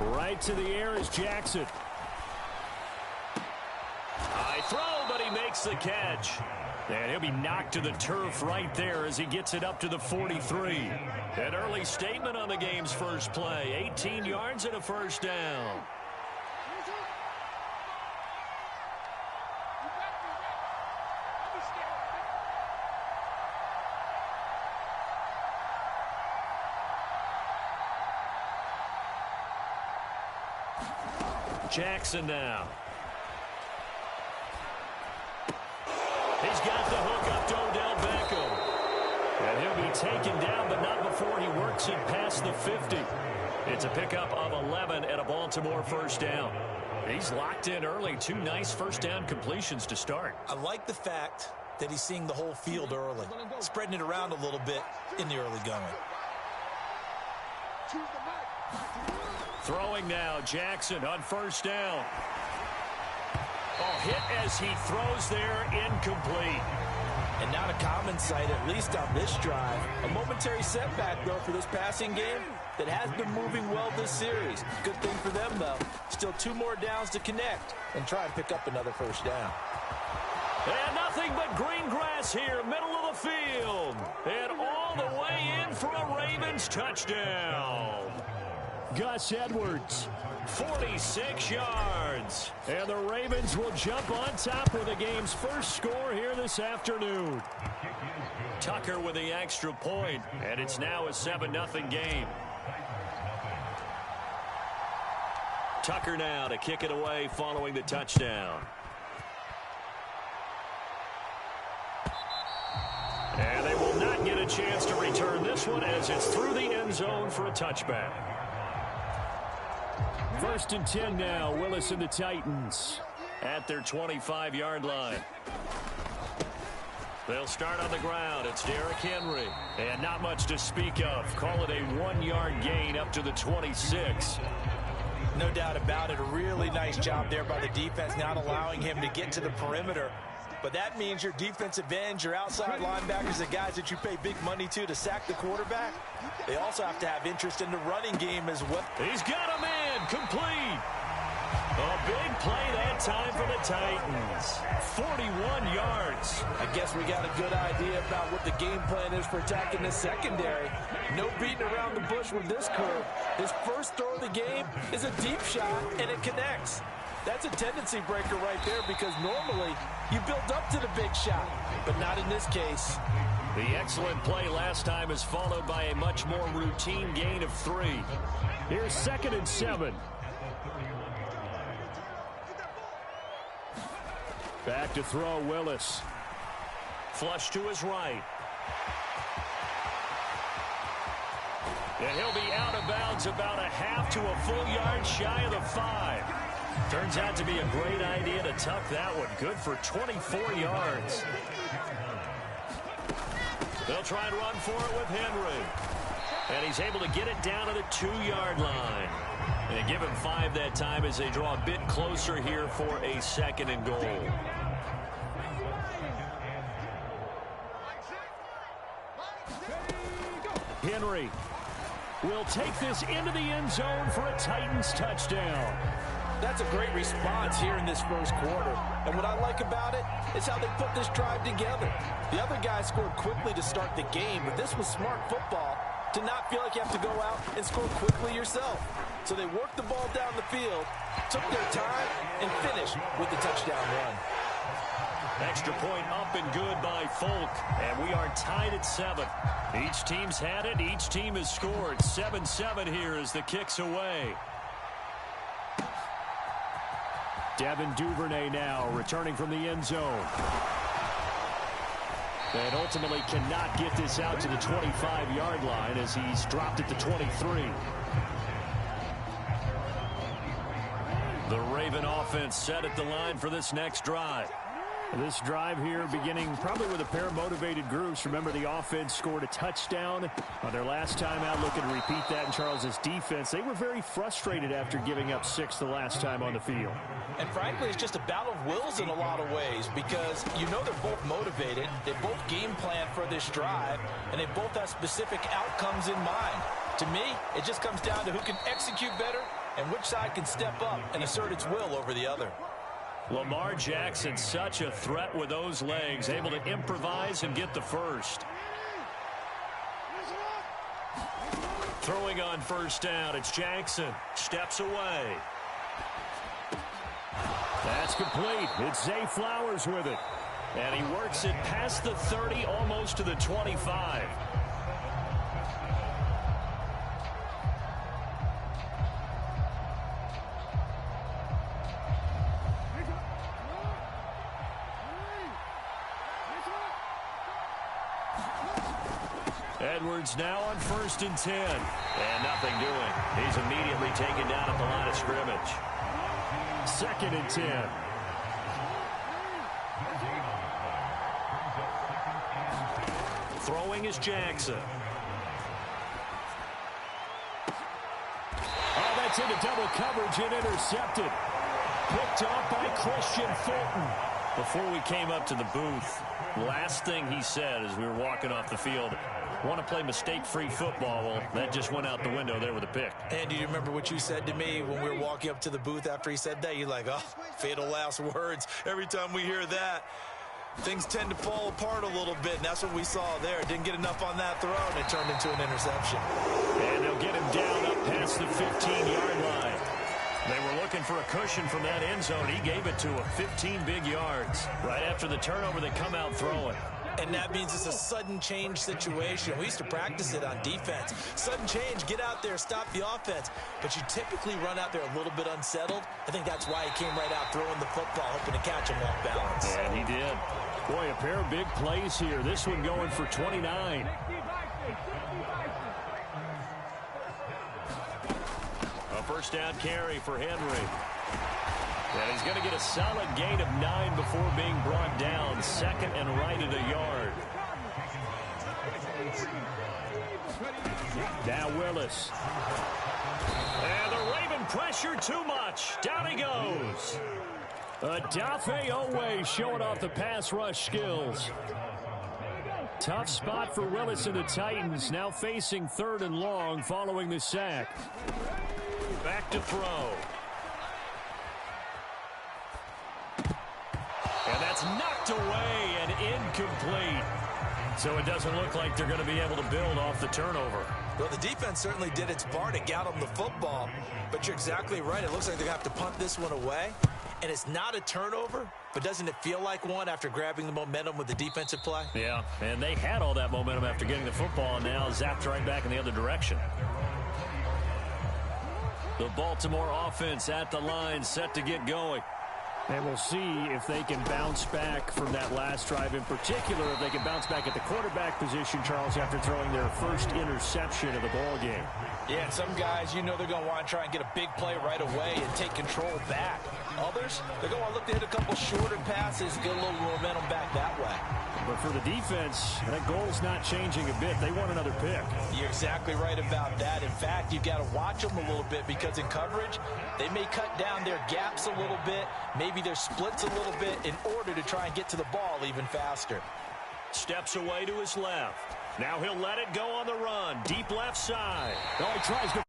Right to the air is Jackson. High throw, but he makes the catch. And he'll be knocked to the turf right there as he gets it up to the 43. An early statement on the game's first play. 18 yards and a first down. Jackson now. He's got the hook up to Odell Beckham. And he'll be taken down, but not before he works it past the 50. It's a pickup of 11 and a Baltimore first down. He's locked in early. 2 nice first down completions to start. I like the fact that he's seeing the whole field early, spreading it around a little bit in the early going. Throwing now, Jackson on first down. Oh, hit as he throws there, incomplete. And not a common sight, at least on this drive. A momentary setback, though, for this passing game that has been moving well this series. Good thing for them, though. Still 2 more downs to connect and try and pick up another first down. And nothing but green grass here, middle of the field. And all the way in for a Ravens touchdown. Gus Edwards, 46 yards. And the Ravens will jump on top with the game's first score here this afternoon. Tucker with the extra point, and it's now a 7-0 game. Tucker now to kick it away following the touchdown. And they will not get a chance to return this one as it's through the end zone for a touchback. 1st and 10 now. Willis and the Titans at their 25-yard line. They'll start on the ground. It's Derrick Henry. And not much to speak of. Call it a 1-yard gain up to the 26. No doubt about it. A really nice job there by the defense, not allowing him to get to the perimeter. But that means your defensive ends, your outside linebackers, the guys that you pay big money to sack the quarterback, they also have to have interest in the running game as well. He's got a man, complete. A big play that time for the Titans. 41 yards. I guess we got a good idea about what the game plan is for attacking the secondary. No beating around the bush with this curve. His first throw of the game is a deep shot, and it connects. That's a tendency breaker right there because normally you build up to the big shot, but not in this case. The excellent play last time is followed by a much more routine gain of 3. Here's 2nd and 7. Back to throw, Willis. Flush to his right. And he'll be out of bounds about a half to a full yard shy of the 5. Turns out to be a great idea to tuck that one. Good for 24 yards. They'll try and run for it with Henry. And he's able to get it down to the 2-yard line. And give him 5 that time as they draw a bit closer here for a 2nd and goal. Henry will take this into the end zone for a Titans touchdown. That's a great response here in this first quarter. And what I like about it is how they put this drive together. The other guys scored quickly to start the game, but this was smart football to not feel like you have to go out and score quickly yourself. So they worked the ball down the field, took their time, and finished with the touchdown run. Extra point up and good by Folk, and we are tied at 7. Each team's had it. Each team has scored. 7-7 here as the kick's away. Devin Duvernay now returning from the end zone. And ultimately cannot get this out to the 25-yard line as he's dropped at the 23. The Raven offense set at the line for this next drive. This drive here beginning probably with a pair of motivated groups. Remember, the offense scored a touchdown on their last time out. Looking to repeat that in Charles's defense. They were very frustrated after giving up 6 the last time on the field. And frankly, it's just a battle of wills in a lot of ways because you know they're both motivated. They both game plan for this drive, and they both have specific outcomes in mind. To me, it just comes down to who can execute better and which side can step up and assert its will over the other. Lamar Jackson, such a threat with those legs, able to improvise and get the first. Throwing on first down, it's Jackson. Steps away. That's complete. It's Zay Flowers with it. And he works it past the 30, almost to the 25. Edwards now on 1st and 10. And nothing doing. He's immediately taken down at the line of scrimmage. 2nd and 10. Throwing is Jackson. Oh, that's into double coverage and intercepted. Picked up by Christian Fulton. Before we came up to the booth, last thing he said as we were walking off the field, want to play mistake-free football. Well, that just went out the window there with a pick. And do you remember what you said to me when we were walking up to the booth after he said that? You're like, oh, fatal last words. Every time we hear that, things tend to fall apart a little bit, and that's what we saw there. Didn't get enough on that throw, and it turned into an interception. And they'll get him down up past the 15-yard line. They were looking for a cushion from that end zone. He gave it to him, 15 big yards. Right after the turnover, they come out throwing. And that means it's a sudden change situation. We used to practice it on defense. Sudden change, get out there, stop the offense. But you typically run out there a little bit unsettled. I think that's why he came right out throwing the football, hoping to catch him off balance. And he did. Boy, a pair of big plays here. This one going for 29. A first down carry for Henry. And he's going to get a solid gain of 9 before being brought down. 2nd and right at a yard. Now Willis. And the Raven pressure too much. Down he goes. Adafe Owe showing off the pass rush skills. Tough spot for Willis and the Titans. Now facing 3rd and long following the sack. Back to throw. And that's knocked away and incomplete. So it doesn't look like they're going to be able to build off the turnover. Well, the defense certainly did its part to get them the football. But you're exactly right. It looks like they're going to have to punt this one away. And it's not a turnover, but doesn't it feel like one after grabbing the momentum with the defensive play? Yeah, and they had all that momentum after getting the football, and now zapped right back in the other direction. The Baltimore offense at the line, set to get going. And we'll see if they can bounce back from that last drive. In particular, if they can bounce back at the quarterback position, Charles, after throwing their first interception of the ball game. Yeah, and some guys, you know they're going to want to try and get a big play right away and take control back. Others, they're going to look to hit a couple shorter passes, get a little momentum back that way. But for the defense, that goal's not changing a bit. They want another pick. You're exactly right about that. In fact, you've got to watch them a little bit because in coverage, they may cut down their gaps a little bit, maybe their splits a little bit in order to try and get to the ball even faster. Steps away to his left. Now he'll let it go on the run. Deep left side. Oh, he tries to